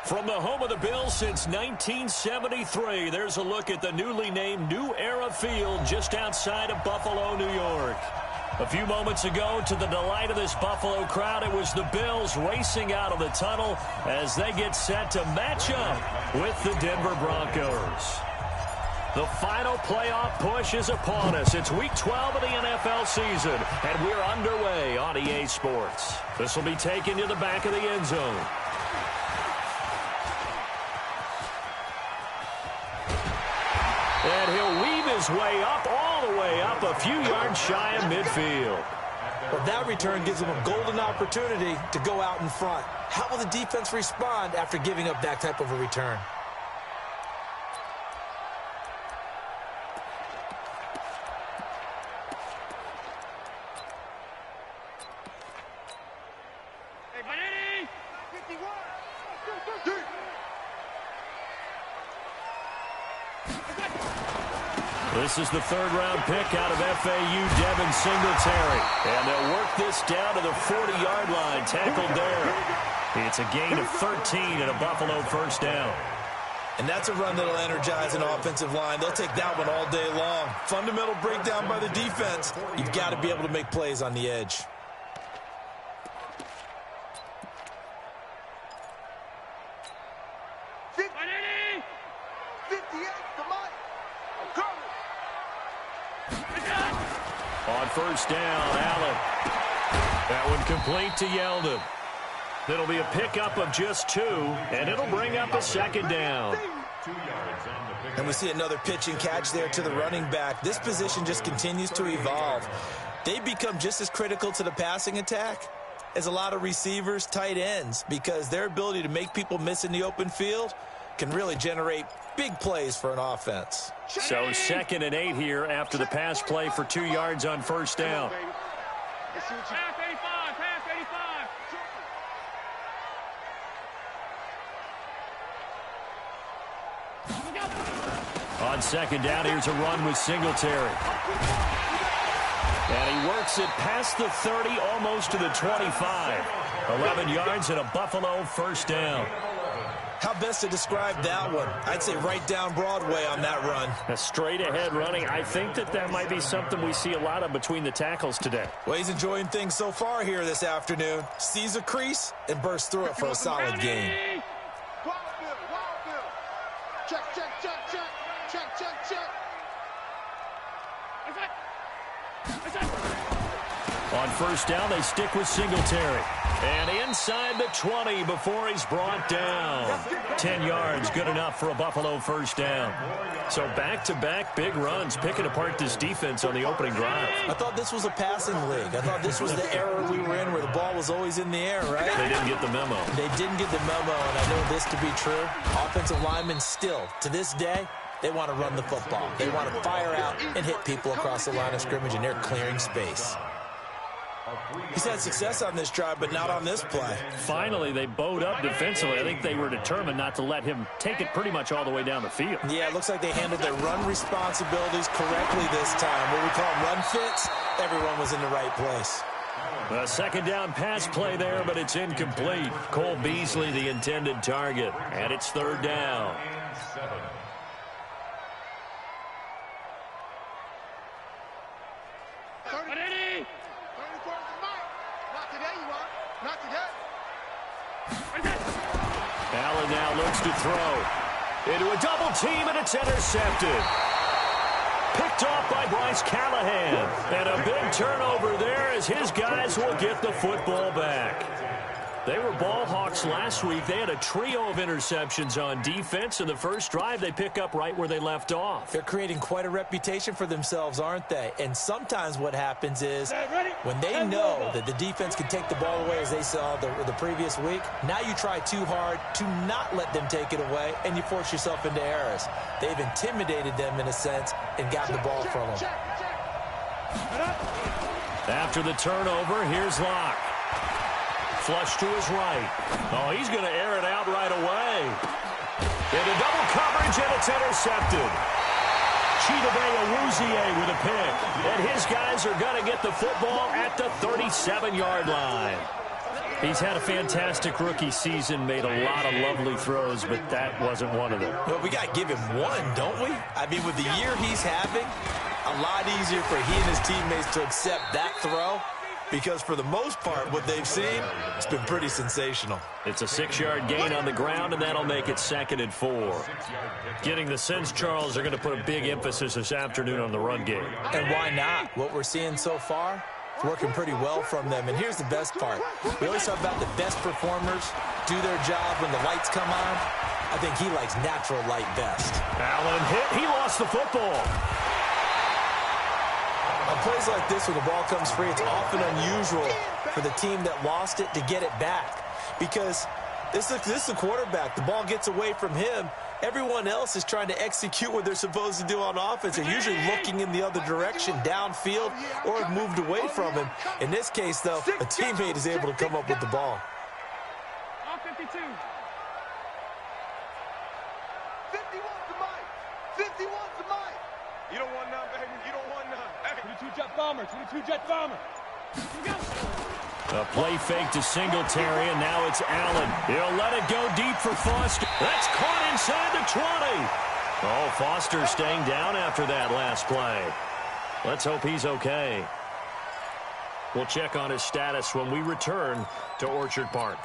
From the home of the Bills since 1973, there's a look at the newly named New Era Field just outside of Buffalo, New York. A few moments ago, to the delight of this Buffalo crowd, it was the Bills racing out of the tunnel as they get set to match up with the Denver Broncos. The final playoff push is upon us. It's Week 12 of the NFL season, and we're underway on EA Sports. This will be taken to the back of the end zone. And he'll weave his way up, all the way up, a few yards shy of midfield. Well, that return gives them a golden opportunity to go out in front. How will the defense respond after giving up that type of a return? This is the third-round pick out of FAU, Devin Singletary. And they'll work this down to the 40-yard line, tackled there. It's a gain of 13 and a Buffalo first down. And that's a run that'll energize an offensive line. They'll take that one all day long. Fundamental breakdown by the defense. You've got to be able to make plays on the edge. On first down, Allen. That one complete to Yeldon. It'll be a pickup of just 2, and it'll bring up a second down. And we see another pitch and catch there to the running back. This position just continues to evolve. They become just as critical to the passing attack as a lot of receivers, tight ends, because their ability to make people miss in the open field can really generate big plays for an offense. So 2nd and 8 here after the pass play for 2 yards on first down. Pass 85, pass 85. On second down, here's a run with Singletary. And he works it past the 30, almost to the 25. 11 yards and a Buffalo first down. How best to describe that one? I'd say right down Broadway on that run. A straight-ahead running. I think that might be something we see a lot of between the tackles today. Well, he's enjoying things so far here this afternoon. Sees a crease and bursts through it for a solid gain. Check, check, check, check. Check, check, check. On first down, they stick with Singletary. And inside the 20 before he's brought down. 10 yards, good enough for a Buffalo first down. So back-to-back big runs, picking apart this defense on the opening drive. I thought this was a passing league. I thought this was the era we were in where the ball was always in the air, right? They didn't get the memo. They didn't get the memo, and I know this to be true. Offensive linemen still, to this day, they want to run the football. They want to fire out and hit people across the line of scrimmage, and they're clearing space. He's had success on this drive, but not on this play. Finally, they bowed up defensively. I think they were determined not to let him take it pretty much all the way down the field. Yeah, it looks like they handled their run responsibilities correctly this time. What we call run fits, everyone was in the right place. A second down pass play there, but it's incomplete. Cole Beasley, the intended target, and it's third down. Allen now looks to throw. Into a double team, and it's intercepted. Picked off by Bryce Callahan. And a big turnover there as his guys will get the football back. They were ball hawks last week. They had a trio of interceptions on defense. In the first drive, they pick up right where they left off. They're creating quite a reputation for themselves, aren't they? And sometimes what happens is when they know that the defense can take the ball away, as they saw the previous week, now you try too hard to not let them take it away, and you force yourself into errors. They've intimidated them in a sense and gotten the ball from them. After the turnover, here's Locke. Flush to his right. Oh, he's going to air it out right away. Into double coverage, and it's intercepted. Chidobe Awuzie with a pick. And his guys are going to get the football at the 37-yard line. He's had a fantastic rookie season, made a lot of lovely throws, but that wasn't one of them. Well, we got to give him one, don't we? I mean, with the year he's having, a lot easier for he and his teammates to accept that throw, because for the most part, what they've seen, it's been pretty sensational. It's a 6-yard gain on the ground, and that'll make it 2nd and 4. Getting the sense, Charles, are going to put a big emphasis this afternoon on the run game. And why not? What we're seeing so far, it's working pretty well from them. And here's the best part. We always talk about the best performers do their job when the lights come on. I think he likes natural light best. Allen hit. He lost the football. On plays like this, when the ball comes free, it's often unusual for the team that lost it to get it back. Because this is the quarterback. The ball gets away from him. Everyone else is trying to execute what they're supposed to do on offense. They're usually looking in the other direction, downfield, or have moved away from him. In this case, though, a teammate is able to come up with the ball. 52. 50 wants the mic. 50 wants the mic. You don't want none, baby. You don't want none. Hey. 22 jet bomber. 22 jet bomber. A play fake to Singletary, and now it's Allen. He'll let it go deep for Foster. That's caught inside the 20. Oh, Foster staying down after that last play. Let's hope he's okay. We'll check on his status when we return to Orchard Park.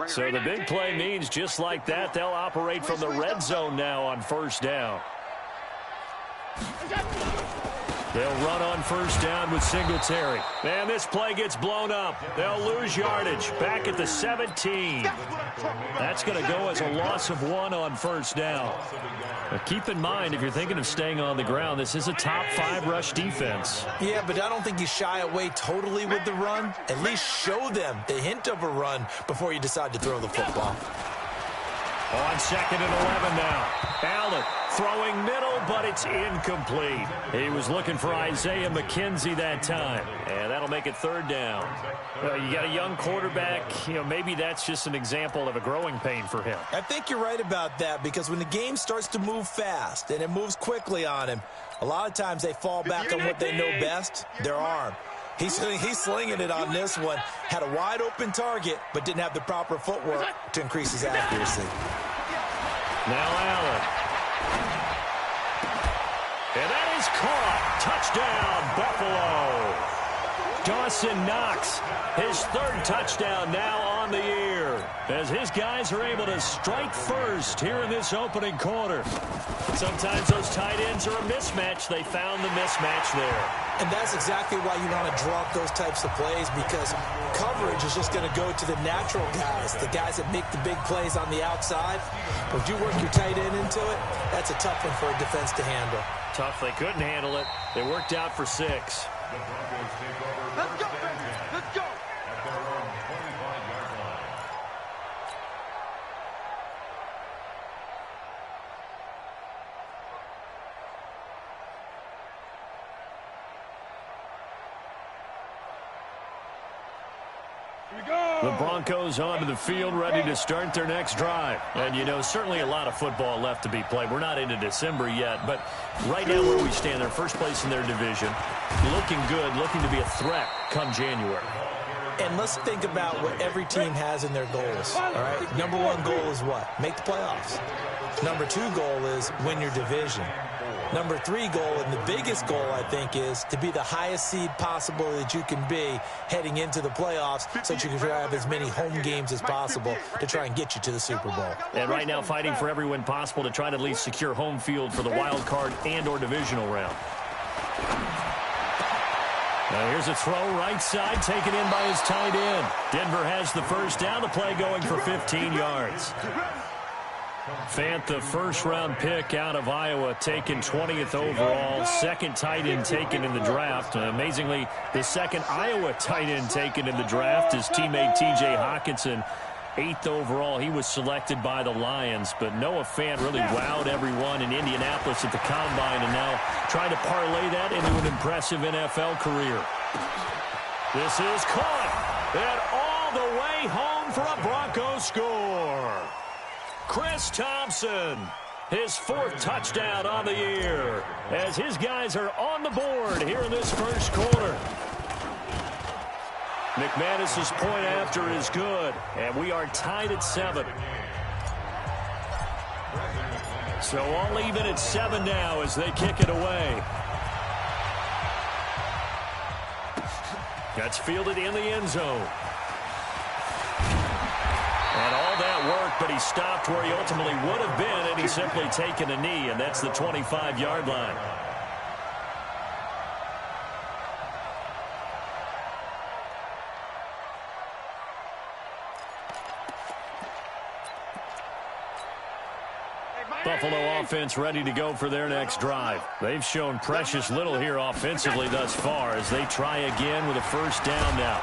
So the big play means just like that, they'll operate from the red zone now on 1st down. They'll run on 1st down with Singletary. And this play gets blown up. They'll lose yardage. Back at the 17. That's going to go as a loss of 1 on 1st down. But keep in mind, if you're thinking of staying on the ground, this is a top 5 rush defense. Yeah, but I don't think you shy away totally with the run. At least show them the hint of a run before you decide to throw the football. On 2nd and 11 now. Allen throwing middle, but it's incomplete. He was looking for Isaiah McKenzie that time, and that'll make it 3rd down. You got a young quarterback. Maybe that's just an example of a growing pain for him. I think you're right about that, because when the game starts to move fast and it moves quickly on him, a lot of times they fall back on what they know best, their arm. He's slinging it on this one. Had a wide open target, but didn't have the proper footwork to increase his accuracy. Now Allen. And that is caught. Touchdown, Buffalo. Dawson Knox, his 3rd touchdown now on the year, as his guys are able to strike first here in this opening quarter. Sometimes those tight ends are a mismatch. They found the mismatch there. And that's exactly why you want to draw up those types of plays, because coverage is just going to go to the natural guys, the guys that make the big plays on the outside. But if you work your tight end into it, that's a tough one for a defense to handle. Tough. They couldn't handle it. They worked out for 6. Let's go, baby. Let's go. The Broncos onto the field, ready to start their next drive. And, certainly a lot of football left to be played. We're not into December yet, but right now where we stand, they're first place in their division. Looking good, looking to be a threat come January. And let's think about what every team has in their goals, all right? Number 1 goal is what? Make the playoffs. Number 2 goal is win your division. Number 3 goal, and the biggest goal, I think, is to be the highest seed possible that you can be heading into the playoffs, so that you can have as many home games as possible to try and get you to the Super Bowl. And right now fighting for every win possible to try to at least secure home field for the wild card and or divisional round. Now here's a throw right side, taken in by his tight end. Denver has the 1st down, the play going for 15 yards. Fant, the 1st-round pick out of Iowa, taken 20th overall. 2nd tight end taken in the draft. Amazingly, the 2nd Iowa tight end taken in the draft is teammate T.J. Hockenson. 8th overall, he was selected by the Lions. But Noah Fant really wowed everyone in Indianapolis at the Combine, and now trying to parlay that into an impressive NFL career. This is caught, and all the way home for a Broncos score. Chris Thompson, his 4th touchdown on the year, as his guys are on the board here in this 1st quarter. McManus's point after is good, and we are tied at 7. So all even at 7 now as they kick it away. That's fielded in the end zone. And all that work, but he stopped where he ultimately would have been, and he's simply taken a knee, and that's the 25-yard line. Buffalo offense ready to go for their next drive. They've shown precious little here offensively thus far as they try again with a first down now.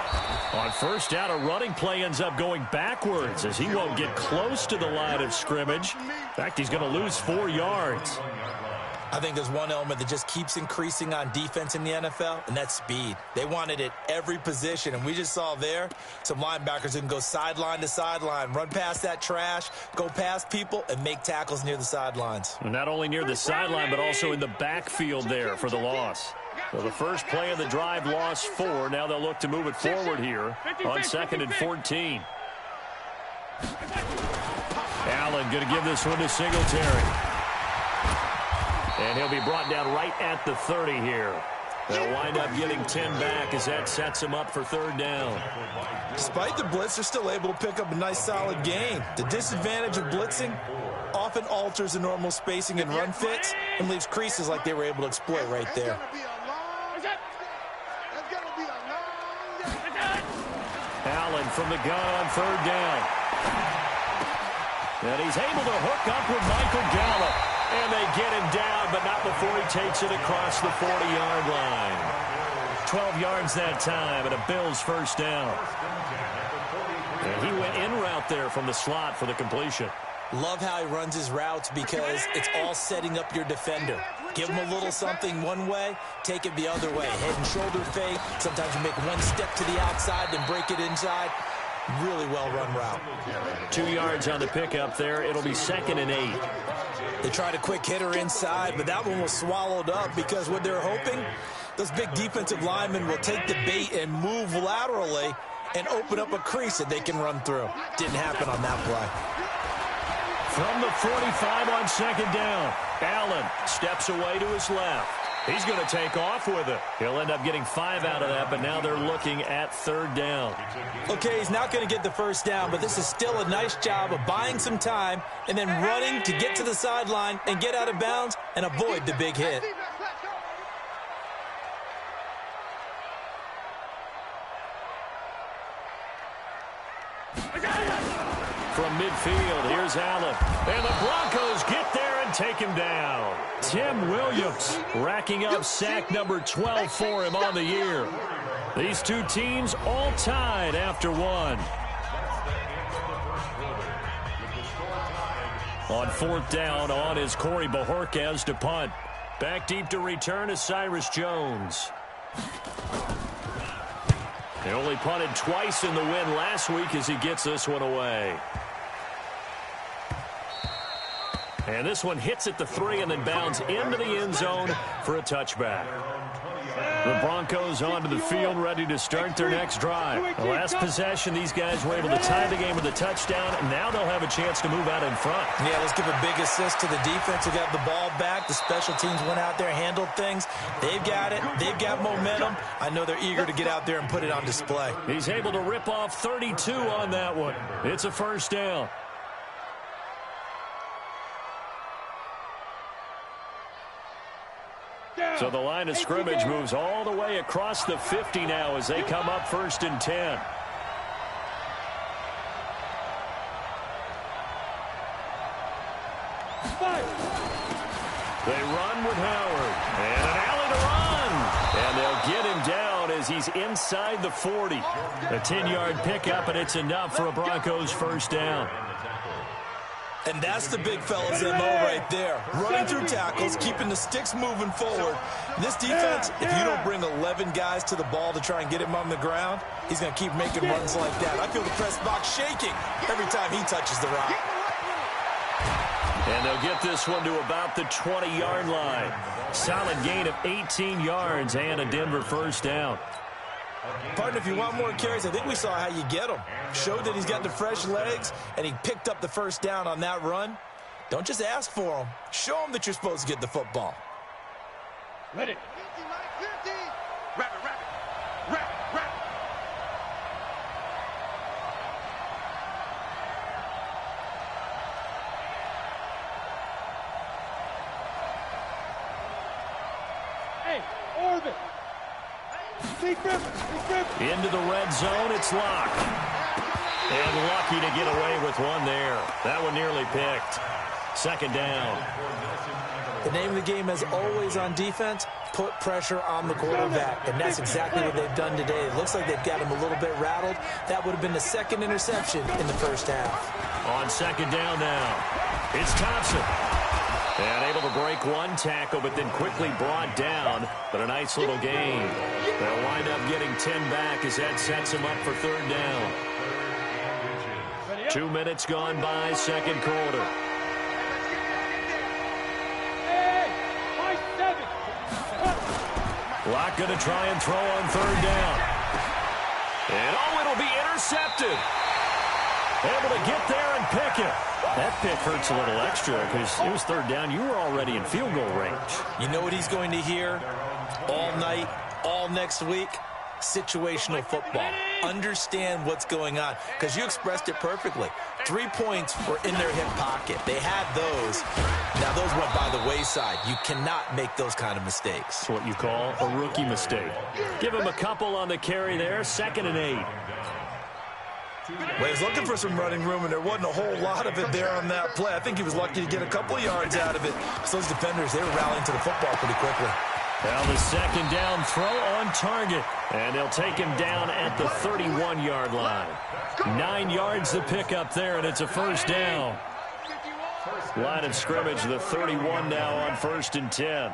On first down, a running play ends up going backwards as he won't get close to the line of scrimmage. In fact, he's going to lose 4 yards. I think there's one element that just keeps increasing on defense in the NFL, and that's speed. They want it at every position, and we just saw there some linebackers who can go sideline to sideline, run past that trash, go past people, and make tackles near the sidelines. Not only near the sideline, but also in the backfield there for the loss. So the first play of the drive lost 4. Now they'll look to move it forward here on 2nd and 14. Allen going to give this one to Singletary. And he'll be brought down right at the 30 here. They'll wind up getting 10 back as that sets him up for 3rd down. Despite the blitz, they're still able to pick up a nice solid gain. The disadvantage of blitzing often alters the normal spacing and run fits and leaves creases like they were able to exploit right there. Allen from the gun on 3rd down. And he's able to hook up with Michael Gallup. And they get him down, but not before he takes it across the 40-yard line. 12 yards that time, and a Bills first down. And he went in route there from the slot for the completion. Love how he runs his routes because it's all setting up your defender. Give him a little something one way, take it the other way. Head and shoulder fake. Sometimes you make one step to the outside, then break it inside. Really well-run route. 2 yards on the pickup there. It'll be 2nd and 8. They tried a quick hitter inside, but that one was swallowed up because what they're hoping, those big defensive linemen will take the bait and move laterally and open up a crease that they can run through. Didn't happen on that play. From the 45 on 2nd down, Allen steps away to his left. He's going to take off with it. He'll end up getting 5 out of that, but now they're looking at 3rd down. Okay, he's not going to get the first down, but this is still a nice job of buying some time and then running to get to the sideline and get out of bounds and avoid the big hit. From midfield, here's Allen. And the Broncos get there and take him down. Tim Williams racking up sack number 12 for him on the year. These two teams all tied after 1. On 4th down, on is Corey Bojorquez to punt. Back deep to return is Cyrus Jones. They only punted twice in the win last week as he gets this one away. And this one hits at the 3 and then bounds into the end zone for a touchback. The Broncos onto the field, ready to start their next drive. The last possession, these guys were able to tie the game with a touchdown, and now they'll have a chance to move out in front. Yeah, let's give a big assist to the defense who got the ball back. The special teams went out there, handled things. They've got it. They've got momentum. I know they're eager to get out there and put it on display. He's able to rip off 32 on that one. It's a first down. So the line of scrimmage moves all the way across the 50 now as they come up 1st and 10. They run with Howard. And an alley to run. And they'll get him down as he's inside the 40. A 10-yard pickup, and it's enough for a Broncos first down. And that's the big fella's MO right there. Running through tackles, keeping the sticks moving forward. This defense, if you don't bring 11 guys to the ball to try and get him on the ground, he's going to keep making runs like that. I feel the press box shaking every time he touches the rock. And they'll get this one to about the 20-yard line. Solid gain of 18 yards and a Denver first down. Partner, if you want more carries, I think we saw how you get them. Showed that he's got the fresh legs, and he picked up the first down on that run. Don't just ask for them. Show them that you're supposed to get the football. Ready. 50, Mike, 50. Wrap it, wrap it. Wrap it, wrap it. Hey, orbit. Big rip, big rip. Into the red zone, it's locked. And lucky to get away with one there. That one nearly picked. Second down. The name of the game, as always on defense, put pressure on the quarterback. And that's exactly what they've done today. It looks like they've got him a little bit rattled. That would have been the second interception in the first half. On second down now, it's Thompson. And able to break one tackle, but then quickly brought down. But a nice little gain. They'll wind up getting 10 back as that sets him up for third down. 2 minutes gone by, second quarter. Locke going to try and throw on third down. And it'll be intercepted. Able to get there and pick it. That pick hurts a little extra because it was third down. You were already in field goal range. You know what he's going to hear all night, all next week? Situational football. Understand what's going on, because you expressed it perfectly. 3 points were in their hip pocket. They had those. Now, those went by the wayside. You cannot make those kind of mistakes. It's what you call a rookie mistake. Give him a couple on the carry there. 2nd and 8. Well, he was looking for some running room, and there wasn't a whole lot of it there on that play. I think he was lucky to get a couple yards out of it. So those defenders, they were rallying to the football pretty quickly. Well, the second down throw on target. And they'll take him down at the 31-yard line. 9 yards to pick up there, and it's a first down. Line of scrimmage, the 31 now on 1st and 10.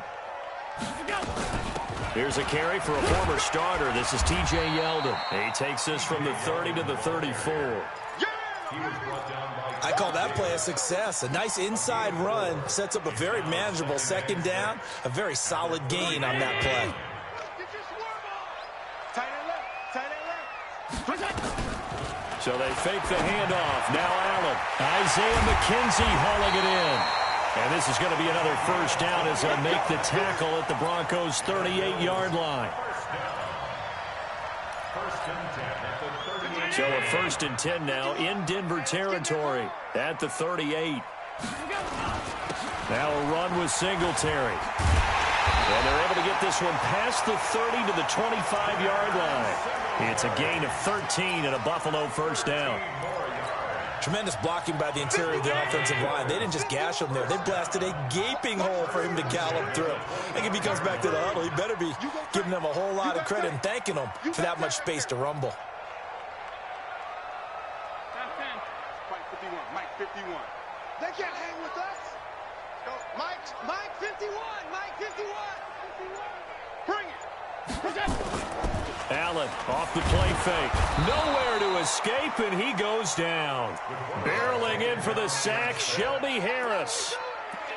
Here's a carry for a former starter. This is T.J. Yeldon. He takes this from the 30 to the 34. I call that play a success. A nice inside run sets up a very manageable second down. A very solid gain on that play. So they fake the handoff. Now Allen. Isaiah McKenzie hauling it in. And this is going to be another first down as they'll make the tackle at the Broncos' 38-yard line. So a 1st and 10 now in Denver territory at the 38. Now a run with Singletary. And they're able to get this one past the 30 to the 25-yard line. It's a gain of 13 and a Buffalo first down. Tremendous blocking by the interior of the offensive line. They didn't just gash him there. They blasted a gaping hole for him to gallop through. I think if he comes back to the huddle, he better be giving them a whole lot of credit and thanking them for that much space to rumble. Mike 51, Mike 51. They can't hang with us. Go, Mike 51, Mike 51. Bring it. Allen off the play fake. Nowhere to escape, and he goes down. Barreling in for the sack, Shelby Harris.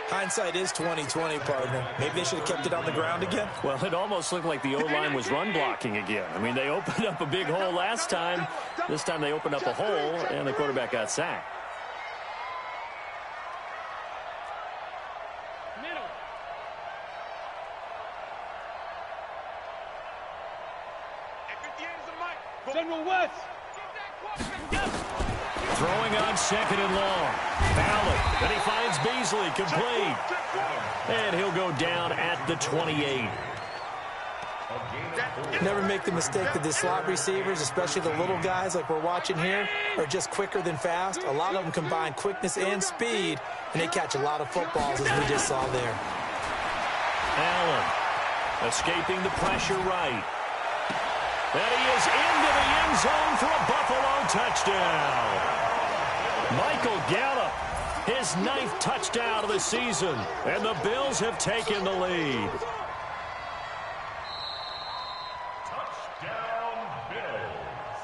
Hindsight is 20/20, partner. Maybe they should have kept it on the ground again. Well, it almost looked like the O-line was run blocking again. I mean, they opened up a big hole last time. This time they opened up a hole, and the quarterback got sacked. General West. Throwing on 2nd and long. Allen. Then he finds Beasley. Complete. And he'll go down at the 28. Never make the mistake that the slot receivers, especially the little guys like we're watching here, are just quicker than fast. A lot of them combine quickness and speed, and they catch a lot of footballs, as we just saw there. Allen escaping the pressure right. And he is into the end zone for a Buffalo touchdown. Michael Gallup, his 9th touchdown of the season, and the Bills have taken the lead. Touchdown, Bills.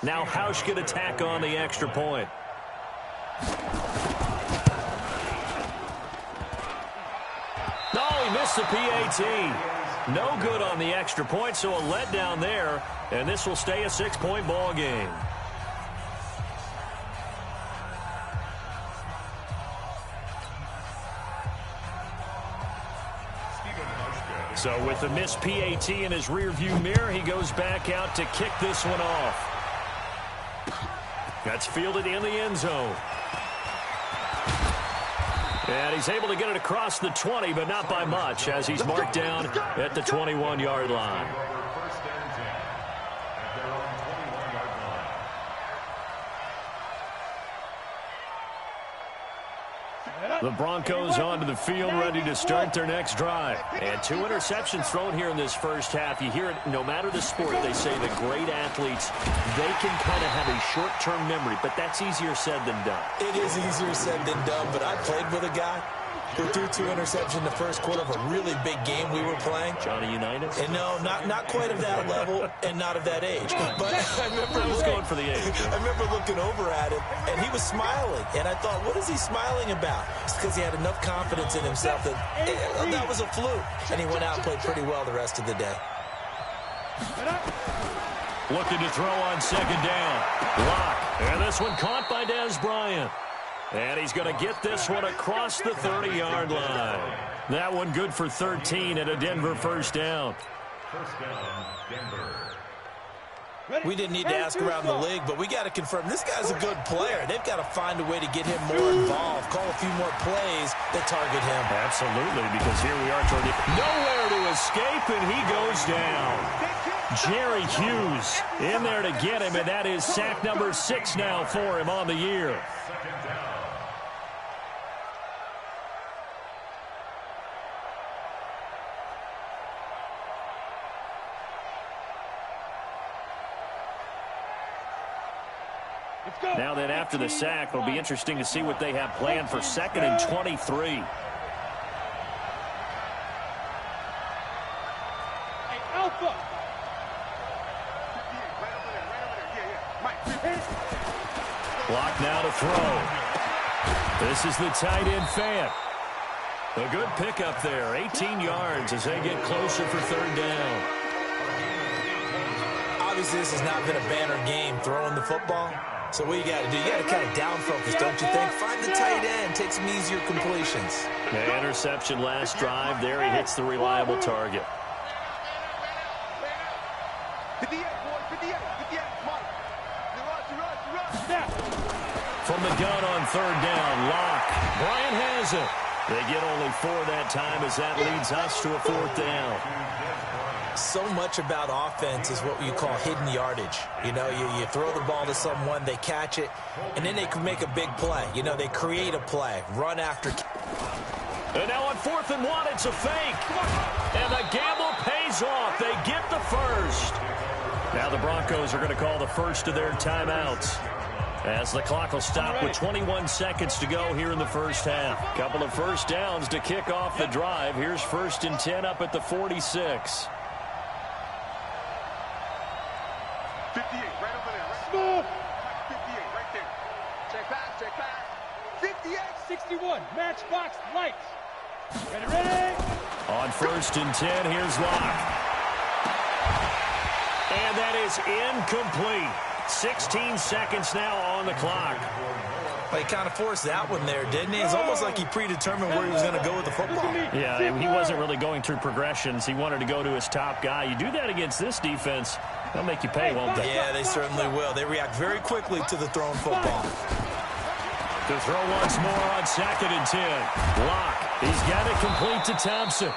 Now Hausch can attack on the extra point. missed the PAT. No good on the extra point, so a letdown there, and this will stay a 6-point ball game. So with the missed PAT in his rearview mirror, he goes back out to kick this one off. That's fielded in the end zone. And he's able to get it across the 20, but not by much, as he's marked down at the 21-yard line. The Broncos onto the field, ready to start their next drive. And 2 interceptions thrown here in this first half. You hear it, no matter the sport, they say that great athletes, they can kind of have a short-term memory, but that's easier said than done. It is easier said than done, but I played with a guy who threw 2 interceptions in the first quarter of a really big game we were playing. Johnny Unitas? And no, not quite of that level and not of that age. But I remember going for the age. I remember looking over at him, and he was smiling. And I thought, what is he smiling about? It's because he had enough confidence in himself that that was a fluke. And he went out and played pretty well the rest of the day. Looking to throw on second down. Lock. And this one caught by Dez Bryant. And he's going to get this one across the 30-yard line. That one good for 13 and a Denver first down. First down, Denver. We didn't need to ask around the league, but we got to confirm this guy's a good player. They've got to find a way to get him more involved, call a few more plays that target him. Absolutely, because here we are toward the nowhere to escape, and he goes down. Jerry Hughes in there to get him, and that is sack number 6 now for him on the year. Second down. Now then, after the sack, it'll be interesting to see what they have planned for 2nd and 23. Alpha. Block now to throw. This is the tight end Fant. A good pickup there, 18 yards as they get closer for 3rd down. Obviously, this has not been a banner game throwing the football. So what you got to do, you got to kind of down focus, don't you think? Find the tight end, take some easier completions. The interception last drive. There he hits the reliable target. 58, boy, 58, 58, Mike. Rush. From the gun on 3rd down, Lock. Bryant has it. They get only 4 that time as that leads us to a 4th down. So much about offense is what you call hidden yardage. You know, you throw the ball to someone, they catch it, and then they can make a big play. You know, they create a play, run after. And now on 4th and 1, it's a fake. And the gamble pays off. They get the first. Now the Broncos are going to call the first of their timeouts, as the clock will stop with 21 seconds to go here in the first half. Couple of first downs to kick off the drive. Here's 1st and 10 up at the 46. 58, right over there. Smooth. 58, right there. Check pass. 58, 61. Matchbox lights. Ready. On 1st and 10, here's Lock. And that is incomplete. 16 seconds now on the clock. Well, he kind of forced that one there, didn't he? It's almost like he predetermined where he was going to go with the football. Yeah, he wasn't really going through progressions. He wanted to go to his top guy. You do that against this defense, they'll make you pay, won't they? Yeah, they certainly will. They react very quickly to the thrown football. To throw once more on 2nd and 10. Lock. He's got it complete to Thompson.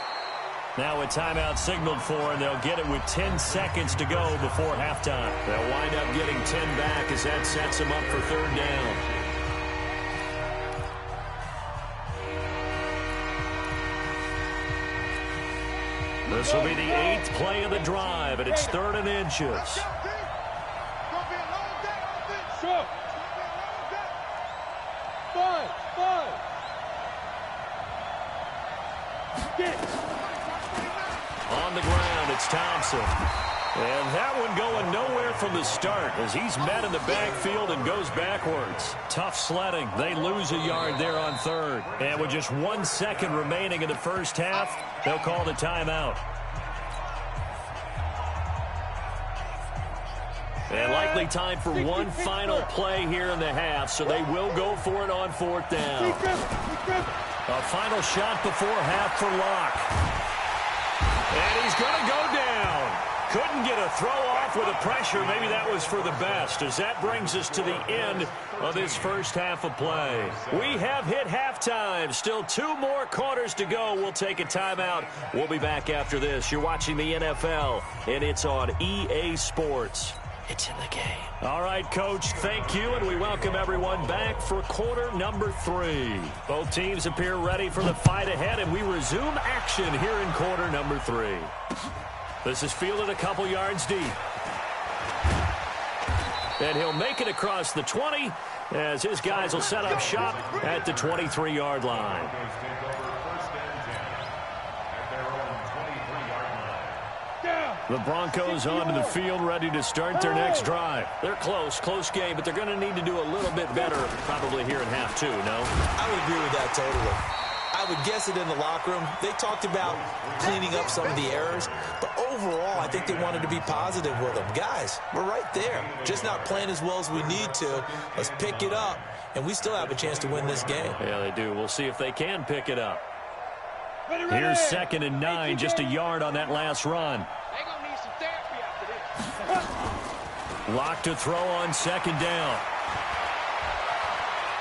Now a timeout signaled for, and they'll get it with 10 seconds to go before halftime. They'll wind up getting 10 back as that sets them up for 3rd down. This will be the 8th play of the drive, and it's 3rd and inches. Sure. 5. On the ground, it's Thompson. And that one going nowhere from the start as he's met in the backfield and goes backwards. Tough sledding. They lose a yard there on third. And with just 1 second remaining in the first half, they'll call the timeout. And likely time for one final play here in the half, so they will go for it on fourth down. A final shot before half for Locke. And he's going to go down. Couldn't get a throw off with the pressure. Maybe that was for the best, as that brings us to the end of this first half of play. We have hit halftime. Still 2 more quarters to go. We'll take a timeout. We'll be back after this. You're watching the NFL, and it's on EA Sports. It's in the game. All right, Coach, thank you, and we welcome everyone back for quarter number 3. Both teams appear ready for the fight ahead, and we resume action here in quarter number 3. This is fielded a couple yards deep. And he'll make it across the 20 as his guys will set up shop at the 23-yard line. The Broncos onto the field, ready to start their next drive. They're close game, but they're going to need to do a little bit better probably here in half 2, no? I would agree with that totally. I would guess it in the locker room. They talked about cleaning up some of the errors, but overall, I think they wanted to be positive with them. Guys, we're right there. Just not playing as well as we need to. Let's pick it up, and we still have a chance to win this game. Yeah, they do. We'll see if they can pick it up. Here's 2nd and 9, just a yard on that last run. They're going to need some therapy after this. Lock to throw on 2nd down.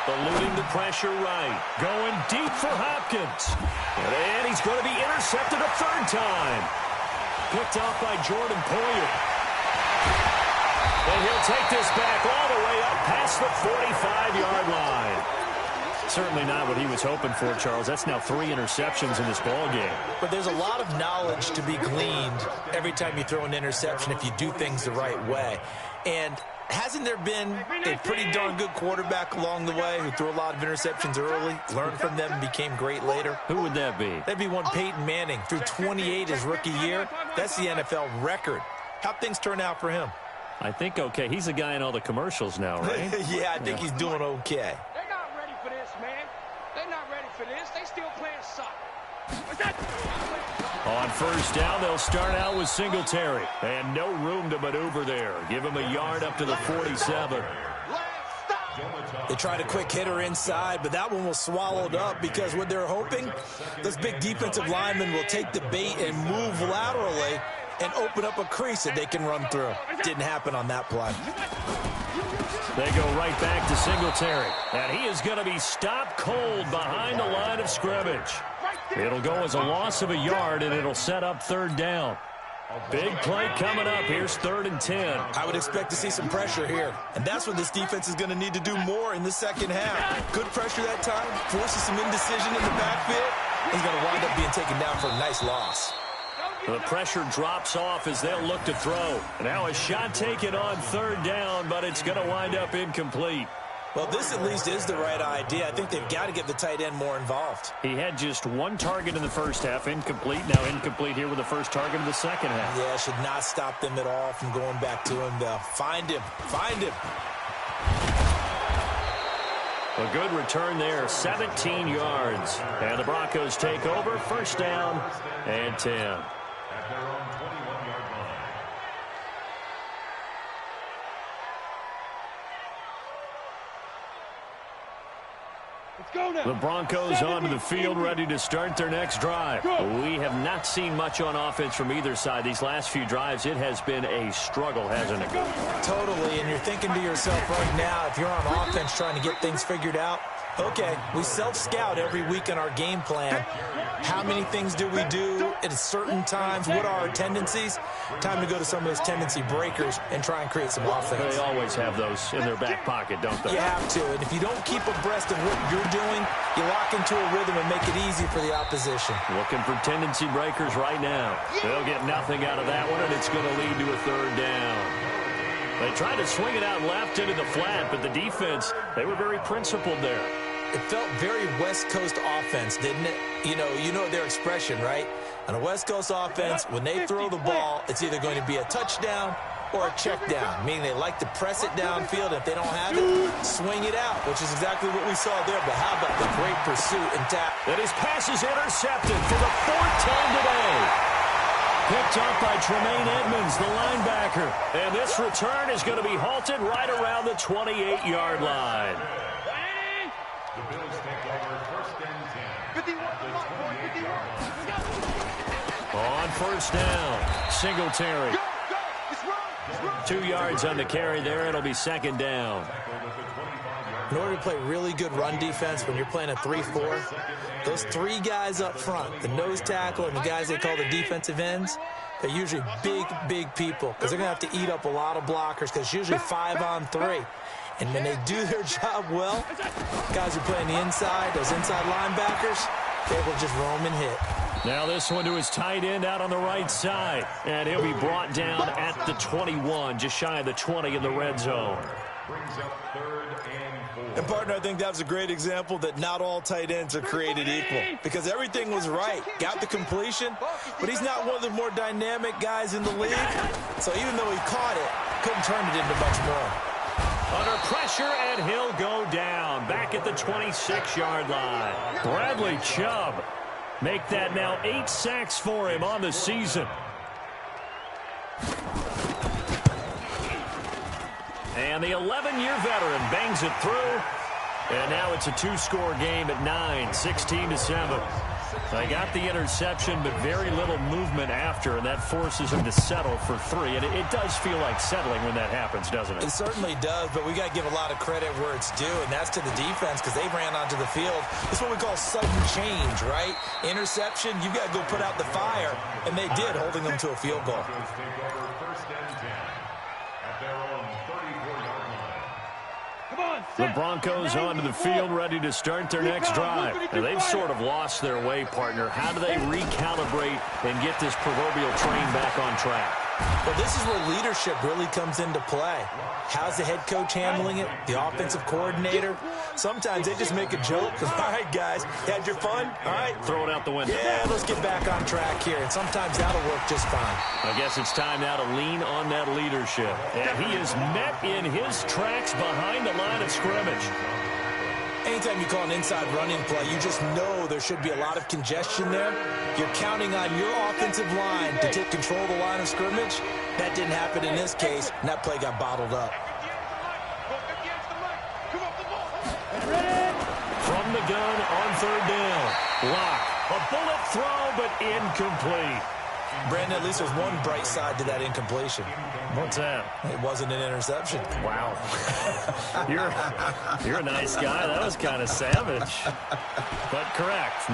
Eluding the pressure right. Going deep for Hopkins. And he's going to be intercepted a 3rd time. Picked off by Jordan Poyer. And he'll take this back all the way up past the 45-yard line. Certainly not what he was hoping for, Charles. That's now 3 interceptions in this ballgame. But there's a lot of knowledge to be gleaned every time you throw an interception if you do things the right way. And hasn't there been a pretty darn good quarterback along the way who threw a lot of interceptions early, learned from them, and became great later? Who would that be? That'd be one Peyton Manning. Threw 28 his rookie year. That's the NFL record. How'd things turn out for him? I think okay. He's the guy in all the commercials now, right? Yeah, I think he's doing okay. They're not ready for this, man. They're not ready for this. They still playing soccer. On 1st down, they'll start out with Singletary. And no room to maneuver there. Give him a yard up to the 47. They tried a quick hitter inside, but that one was swallowed up because what they're hoping, those big defensive linemen will take the bait and move laterally and open up a crease that they can run through. Didn't happen on that play. They go right back to Singletary. And he is going to be stopped cold behind the line of scrimmage. It'll go as a loss of a yard, and it'll set up 3rd down. Big play coming up. Here's 3rd and 10. I would expect to see some pressure here. And that's what this defense is going to need to do more in the second half. Good pressure that time. Forces some indecision in the backfield. He's going to wind up being taken down for a nice loss. The pressure drops off as they'll look to throw. Now a shot taken on 3rd down, but it's going to wind up incomplete. Well, this at least is the right idea. I think they've got to get the tight end more involved. He had just 1 target in the first half, incomplete. Now incomplete here with the first target of the second half. Yeah, should not stop them at all from going back to him, though. Find him. Find him. A good return there, 17 yards. And the Broncos take over, 1st down and 10. At their own 21-yard line. The Broncos onto the field, ready to start their next drive. We have not seen much on offense from either side. These last few drives, it has been a struggle, hasn't it? Totally, and you're thinking to yourself right now, if you're on offense trying to get things figured out, okay, we self-scout every week in our game plan. How many things do we do at certain times? What are our tendencies? Time to go to some of those tendency breakers and try and create some offense. They always have those in their back pocket, don't they? You have to, and if you don't keep abreast of what you're doing, you lock into a rhythm and make it easy for the opposition. Looking for tendency breakers right now. They'll get nothing out of that one, and it's going to lead to a 3rd down. They tried to swing it out left into the flat, but the defense, they were very principled there. It felt very West Coast offense, didn't it? You know their expression, right? On a West Coast offense, when they throw the ball, it's either going to be a touchdown or a check down, meaning they like to press it downfield. If they don't have it, swing it out, which is exactly what we saw there. But how about the great pursuit and tap? And his pass is intercepted for the 4th time today. Picked up by Tremaine Edmonds, the linebacker. And this return is going to be halted right around the 28-yard line. The Bills take over 1st and 10. 51. On 1st down, Singletary. 2 yards on the carry there. It'll be 2nd down. In order to play really good run defense when you're playing a 3-4, those 3 guys up front, the nose tackle and the guys they call the defensive ends, they're usually big people because they're going to have to eat up a lot of blockers because it's usually 5 on 3. And when they do their job well, guys who play on the inside, those inside linebackers, they will just roam and hit. Now this one to his tight end out on the right side. And he'll be brought down at the 21, just shy of the 20 in the red zone. Brings up 3rd and 4. And, partner, I think that was a great example that not all tight ends are created equal because everything was right. Got the completion, but he's not one of the more dynamic guys in the league. So even though he caught it, couldn't turn it into much more. Under pressure, and he'll go down back at the 26-yard line. Bradley Chubb. Make that now 8 sacks for him on the season. And the 11-year veteran bangs it through. And now it's a 2-score game at 9, 16-7. They got the interception, but very little movement after, and that forces him to settle for 3. And it does feel like settling when that happens, doesn't it? It certainly does, but we got to give a lot of credit where it's due, and that's to the defense because they ran onto the field. It's what we call sudden change, right? Interception, you've got to go put out the fire, and they did, holding them to a field goal. Bills take over 1st and 10 at their own 34-yard line. The Broncos onto the field, ready to start their next drive. And they've sort of lost their way, partner. How do they recalibrate and get this proverbial train back on track? Well, this is where leadership really comes into play. How's the head coach handling it? The offensive coordinator? Sometimes they just make a joke. All right, guys, had your fun? All right. Throw it out the window. Yeah, let's get back on track here. And sometimes that'll work just fine. I guess it's time now to lean on that leadership. And he is met in his tracks behind the line of scrimmage. Anytime you call an inside running play, you just know there should be a lot of congestion there. You're counting on your offensive line to take control of the line of scrimmage. That didn't happen in this case, and that play got bottled up. From the gun on 3rd down. Lock. A bullet throw, but incomplete. Brandon, at least there's one bright side to that incompletion. What's that? It wasn't an interception. Wow. You're a nice guy. That was kind of savage. But correct.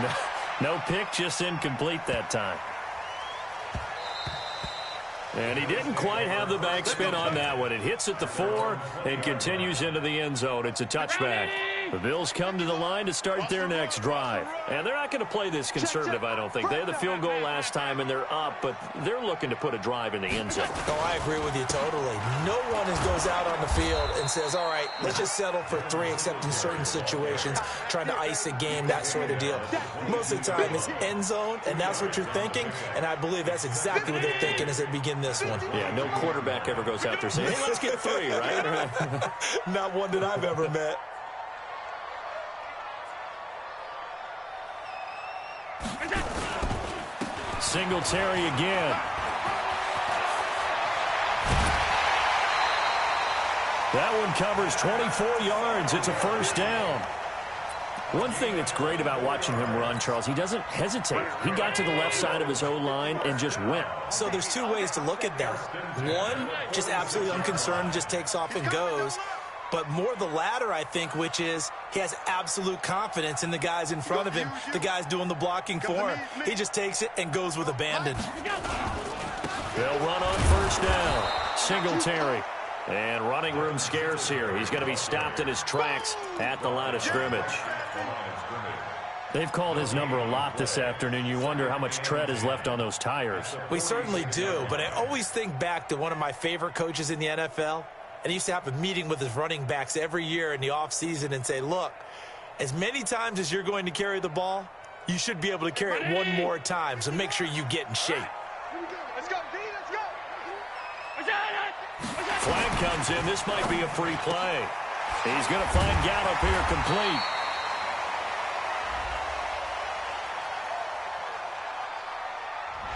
No pick, just incomplete that time. And he didn't quite have the backspin on that one. It hits at the 4 and continues into the end zone. It's a touchback. The Bills come to the line to start their next drive. And they're not going to play this conservative, I don't think. They had the field goal last time, and they're up, but they're looking to put a drive in the end zone. Oh, I agree with you totally. No one goes out on the field and says, all right, let's just settle for 3, except in certain situations, trying to ice a game, that sort of deal. Most of the time, it's end zone, and that's what you're thinking, and I believe that's exactly what they're thinking as they begin this one. Yeah, no quarterback ever goes out there saying, hey, let's get 3, right? Not one that I've ever met. Singletary again. That one covers 24 yards. It's a 1st down. One thing that's great about watching him run, Charles, he doesn't hesitate. He got to the left side of his O-line and just went. So there's 2 ways to look at that. One, just absolutely unconcerned, just takes off and goes. But more the latter, I think, which is he has absolute confidence in the guys in front of him, the guys doing the blocking for him. He just takes it and goes with abandon. They'll run on 1st down. Singletary. And running room scarce here. He's going to be stopped in his tracks at the line of scrimmage. They've called his number a lot this afternoon. You wonder how much tread is left on those tires. We certainly do, but I always think back to one of my favorite coaches in the NFL. And he used to have a meeting with his running backs every year in the offseason and say, look, as many times as you're going to carry the ball, you should be able to carry it one more time, so make sure you get in shape. Let's go, D, let's go. Flag comes in. This might be a free play. He's going to find Gallup here complete.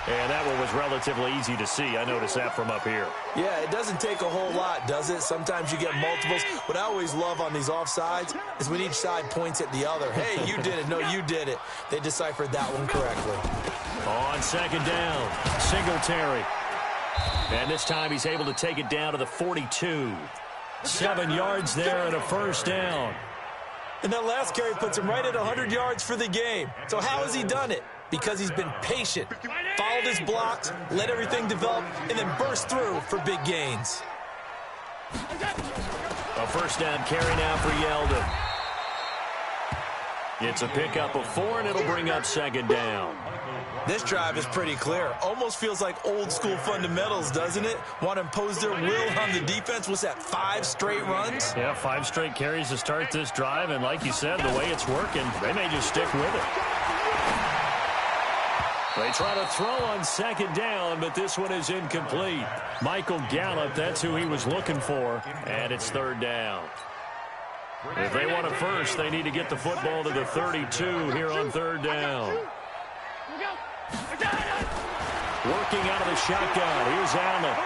And that one was relatively easy to see. I noticed that from up here. Yeah, it doesn't take a whole lot, does it? Sometimes you get multiples. What I always love on these offsides is when each side points at the other. Hey, you did it. No, you did it. They deciphered that one correctly. On second down, Singletary. And this time he's able to take it down to the 42. 7 yards there and a first down. And that last carry puts him right at 100 yards for the game. So how has he done it? Because he's been patient, followed his blocks, let everything develop, and then burst through for big gains. A first down carry now for Yeldon. It's a pickup of 4, and it'll bring up second down. This drive is pretty clear. Almost feels like old school fundamentals, doesn't it? Want to impose their will on the defense. What's that, 5 straight runs? Yeah, 5 straight carries to start this drive, and like you said, the way it's working, they may just stick with it. They try to throw on second down, but this one is incomplete. Michael Gallup, that's who he was looking for, and it's third down. If they want it first, they need to get the football to the 32 here on third down. Working out of the shotgun. Here's Allen.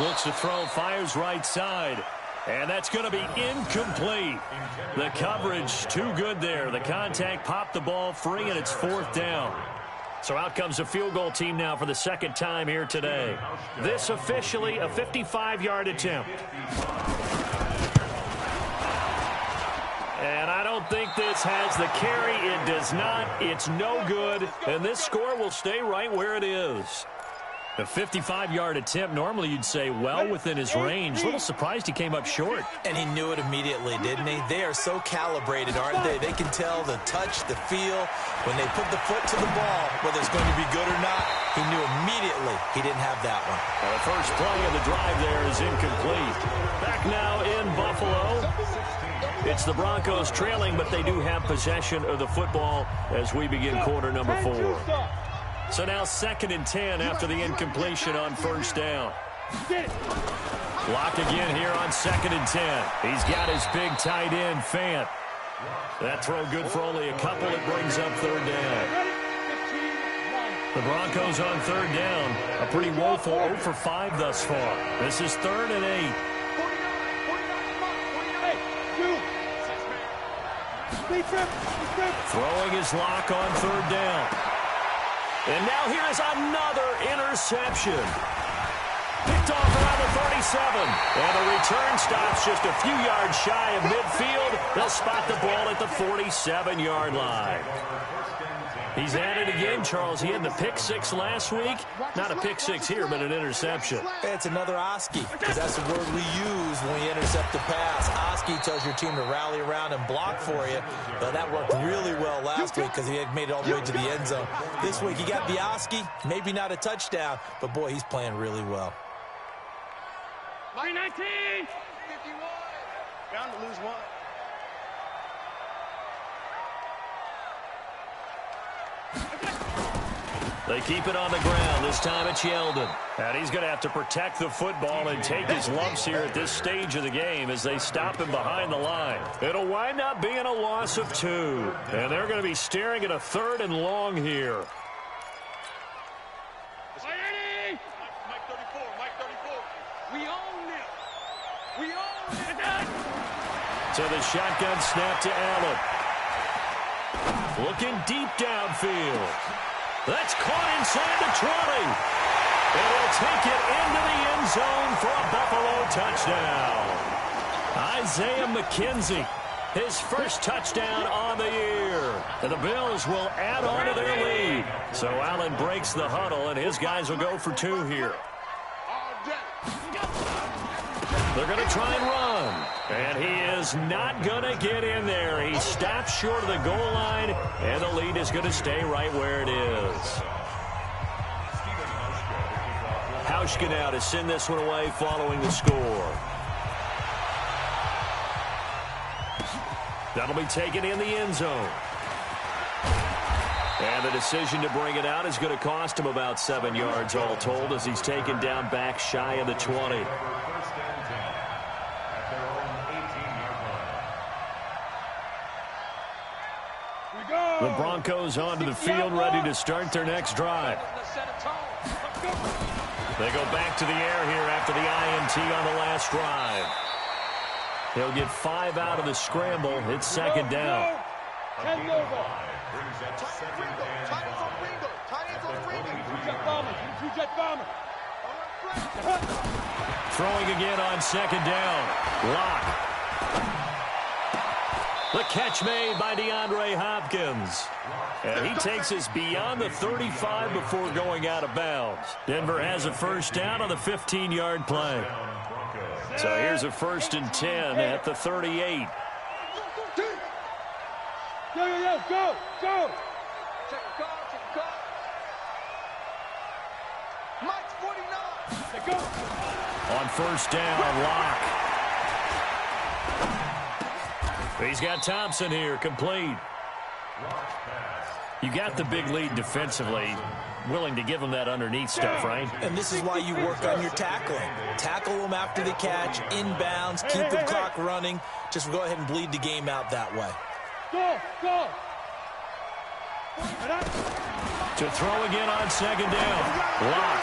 Looks to throw, fires right side. And that's going to be incomplete. The coverage too good there. The contact popped the ball free, and it's fourth down. So out comes the field goal team now for the second time here today. This officially a 55-yard attempt. And I don't think this has the carry. It does not. It's no good. And this score will stay right where it is. A 55-yard attempt, normally you'd say well within his range. A little surprised he came up short. And he knew it immediately, didn't he? They are so calibrated, aren't they? They can tell the touch, the feel. When they put the foot to the ball, whether it's going to be good or not, he knew immediately he didn't have that one. Well, the first play of the drive there is incomplete. Back now in Buffalo. It's the Broncos trailing, but they do have possession of the football as we begin quarter number 4. So now 2nd and 10 after the incompletion on first down. Block again here on 2nd and 10. He's got his big tight end, Fant. That throw good for only a couple. It brings up third down. The Broncos on third down. A pretty woeful 0 for 5 thus far. This is 3rd and 8. Throwing his lock on third down. And now here is another interception. Picked off around the 37. And the return stops just a few yards shy of midfield. They'll spot the ball at the 47-yard line. He's at it again, Charles. He had the pick 6 last week. Not a pick 6 here, but an interception. It's another Oski, because that's the word we use when we intercept the pass. Oski tells your team to rally around and block for you. But that worked really well last week because he had made it all the way to the end zone. This week he got the Oski, maybe not a touchdown, but boy, he's playing really well. Line 19! 51! Bound to lose 1. They keep it on the ground. This time it's Yeldon. And he's going to have to protect the football and take his lumps here at this stage of the game as they stop him behind the line. It'll wind up being a loss of 2. And they're going to be staring at a 3rd and long here. Mike 34, Mike 34. We own it. We own it. So the shotgun snap to Allen. Looking deep downfield. That's caught inside the 20. And he'll take it into the end zone for a Buffalo touchdown. Isaiah McKenzie, his first touchdown on the year. And the Bills will add on to their lead. So Allen breaks the huddle, and his guys will go for 2 here. They're going to try and run. And he is not going to get in there. He stops short of the goal line, and the lead is going to stay right where it is. Hauschka now to send this one away following the score. That'll be taken in the end zone. And the decision to bring it out is going to cost him about 7 yards all told as he's taken down back shy of the 20. First and 10 at their own 18-yard line. The Broncos onto the field, ready to start their next drive. They go back to the air here after the INT on the last drive. He'll get 5 out of the scramble. It's second down. Brings up second and 5. Throwing again on second down. Lock. The catch made by DeAndre Hopkins. And he takes us beyond the 35 before going out of bounds. Denver has a first down on the 15-yard play. So here's a 1st and 10 at the 38. Go! Check the call. Mike's 49. Go. On first down, Lock. He's got Thompson here, complete. You got the big lead defensively. Willing to give him that underneath stuff, right? And this is why you work on your tackling. Tackle them after the catch, inbounds, keep the clock running. Just go ahead and bleed the game out that way. Go! To throw again on second down. Lock.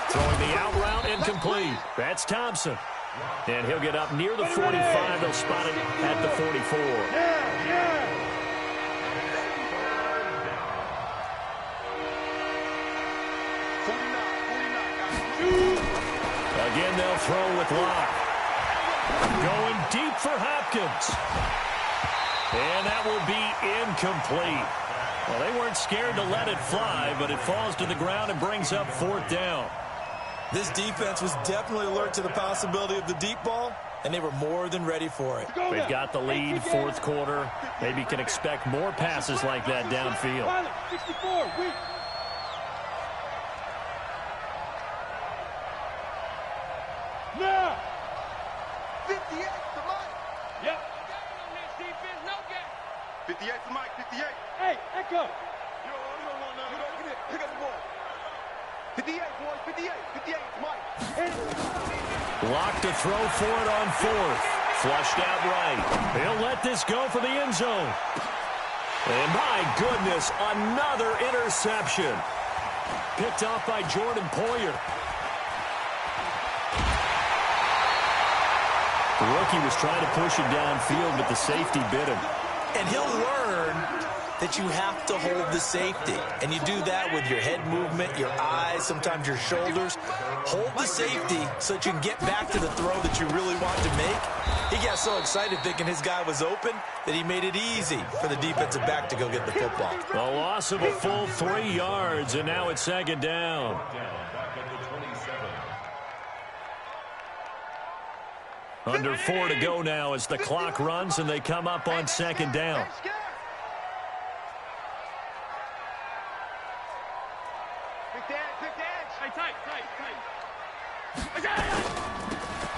Throwing the out route incomplete. That's Thompson. And he'll get up near the 45. They'll spot it at the 44. Again, they'll throw with Lock. Going deep for Hopkins. And that will be incomplete. Well, they weren't scared to let it fly, but it falls to the ground and brings up 4th down. This defense was definitely alert to the possibility of the deep ball, and they were more than ready for it. They've got the lead, 4th quarter. Maybe can expect more passes like that downfield. 64, weak. Now! 58 to Mike. Yep. 58 to Mike, 58. Hey, Echo. You don't want none. Pick up the ball. 58, boys, 58. 58 to Mike. Lock to throw for it on 4th. Flushed out right. He'll let this go for the end zone. And my goodness, another interception. Picked off by Jordan Poyer. The rookie was trying to push it downfield, but the safety bit him. And he'll learn that you have to hold the safety. And you do that with your head movement, your eyes, sometimes your shoulders. Hold the safety so that you can get back to the throw that you really want to make. He got so excited thinking his guy was open that he made it easy for the defensive back to go get the football. A loss of a full 3 yards, and now it's second down. Under 4 to go now as the clock runs and they come up on second down.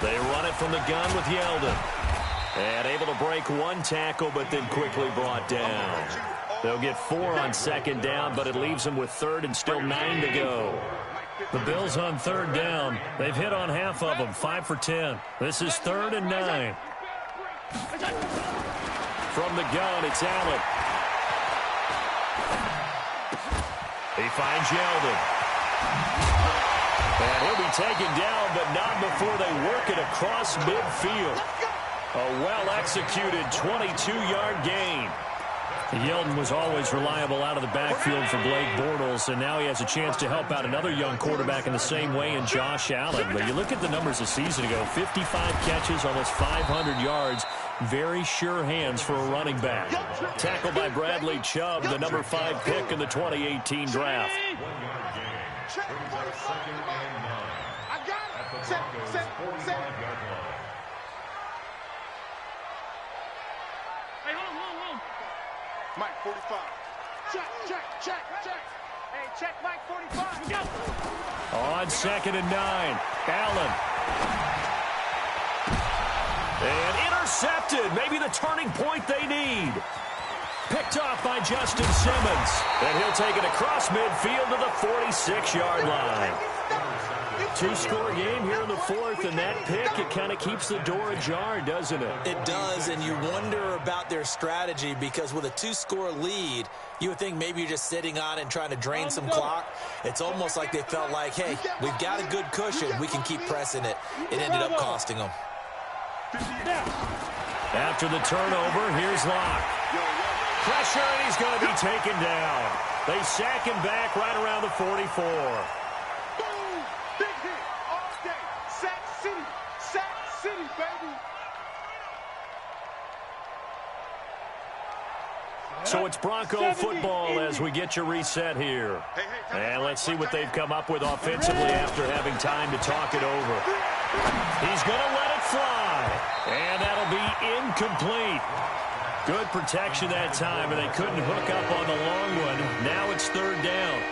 They run it from the gun with Yeldon. And able to break one tackle, but then quickly brought down. They'll get 4 on second down, but it leaves them with 3rd and still 9 to go. The Bills on 3rd down. They've hit on half of them, 5 for 10. This is 3rd and 9. From the gun, it's Allen. He finds Yeldon. And he'll be taken down, but not before they work it across midfield. A well-executed 22-yard gain. Yeldon was always reliable out of the backfield for Blake Bortles, and now he has a chance to help out another young quarterback in the same way in Josh Allen. But you look at the numbers a season ago, 55 catches, almost 500 yards. Very sure hands for a running back. Tackled by Bradley Chubb, the number 5 pick in the 2018 draft. I got it. Set. Hey, hold on. Mike, 45. Check. Hey, check Mike, 45. Go. On 2nd and 9, Allen. And intercepted. Maybe the turning point they need. Picked off by Justin Simmons. And he'll take it across midfield to the 46-yard line. Two-score game here in the fourth, and that pick, it kind of keeps the door ajar, doesn't it? It does, and you wonder about their strategy because with a two-score lead, you would think maybe you're just sitting on it and trying to drain some clock. It's almost like they felt like, hey, we've got a good cushion. We can keep pressing it. It ended up costing them. After the turnover, here's Locke. Pressure, and he's going to be taken down. They sack him back right around the 44. So it's Bronco football as we get your reset here. And let's see what they've come up with offensively after having time to talk it over. He's going to let it fly. And that'll be incomplete. Good protection that time, and they couldn't hook up on the long one. Now it's third down.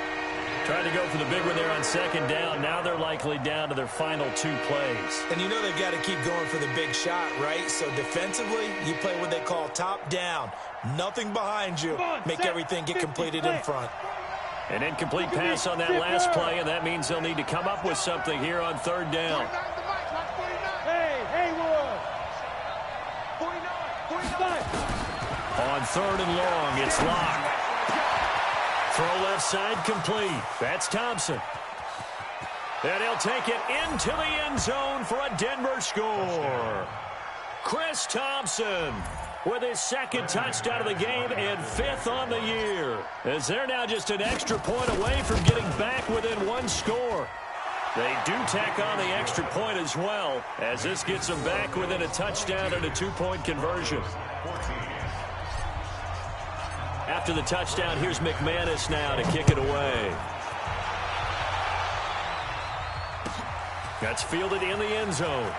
Trying to go for the big one there on second down. Now they're likely down to their final two plays. And you know they've got to keep going for the big shot, right? So defensively, you play what they call top down. Nothing behind you. Make everything get completed in front. An incomplete pass on that last play, and that means they'll need to come up with something here on third down. On third and long, it's Locke. Throw left side complete. That's Thompson. And he'll take it into the end zone for a Denver score. Chris Thompson with his second touchdown of the game and fifth on the year. As they're now just an extra point away from getting back within one score. They do tack on the extra point as well, as this gets them back within a touchdown and a two-point conversion. After the touchdown, here's McManus now to kick it away. That's fielded in the end zone.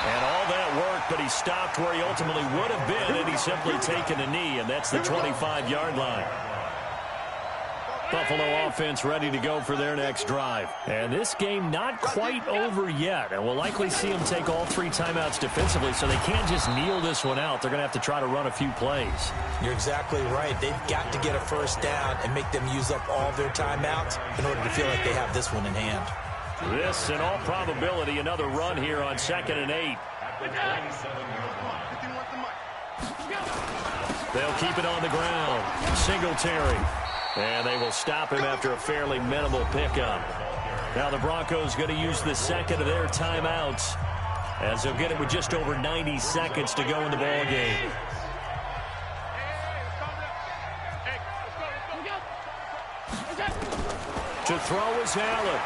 And all that work, but he stopped where he ultimately would have been, and he's simply taken a knee, and that's the 25-yard line. Buffalo offense ready to go for their next drive. And this game not quite over yet. And we'll likely see them take all three timeouts defensively, so they can't just kneel this one out. They're going to have to try to run a few plays. You're exactly right. They've got to get a first down and make them use up all of their timeouts in order to feel like they have this one in hand. This, in all probability, another run here on 2nd and 8. They'll keep it on the ground. Singletary. And they will stop him after a fairly minimal pickup. Now the Broncos going to use the second of their timeouts as they'll get it with just over 90 seconds to go in the ball game. To throw is Allen.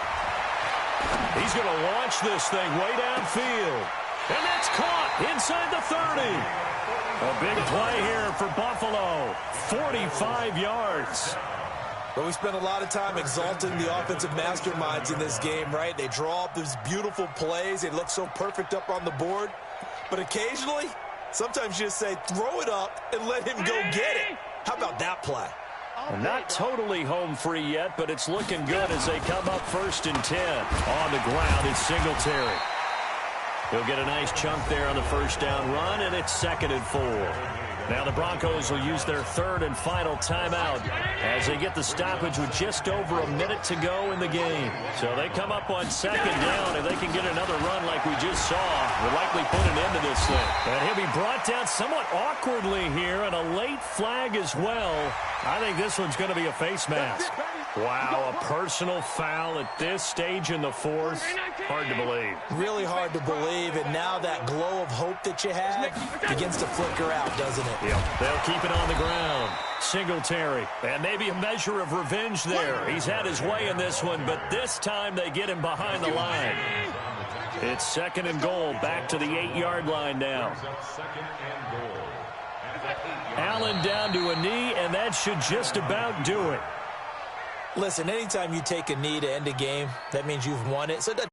He's going to launch this thing way downfield. And that's caught inside the 30. A big play here for Buffalo. 45 yards. But we spent a lot of time exalting the offensive masterminds in this game, right? They draw up these beautiful plays. They look so perfect up on the board. But occasionally, sometimes you just say, throw it up and let him go get it. How about that play? Not totally home free yet, but it's looking good as they come up 1st and 10. On the ground, it's Singletary. He'll get a nice chunk there on the first down run, and it's 2nd and 4. Now the Broncos will use their third and final timeout as they get the stoppage with just over a minute to go in the game. So they come up on 2nd down. If they can get another run like we just saw, we'll likely put an end to this thing. And he'll be brought down somewhat awkwardly here, and a late flag as well. I think this one's going to be a face mask. Wow, a personal foul at this stage in the fourth. Hard to believe. Really hard to believe, and now that glow of hope that you had begins to flicker out, doesn't it? Yep. They'll keep it on the ground. Singletary. And maybe a measure of revenge there. He's had his way in this one, but this time they get him behind the line. It's 2nd and goal, back to the 8-yard line now. Allen down to a knee, and that should just about do it. Listen, anytime you take a knee to end a game, that means you've won it. So it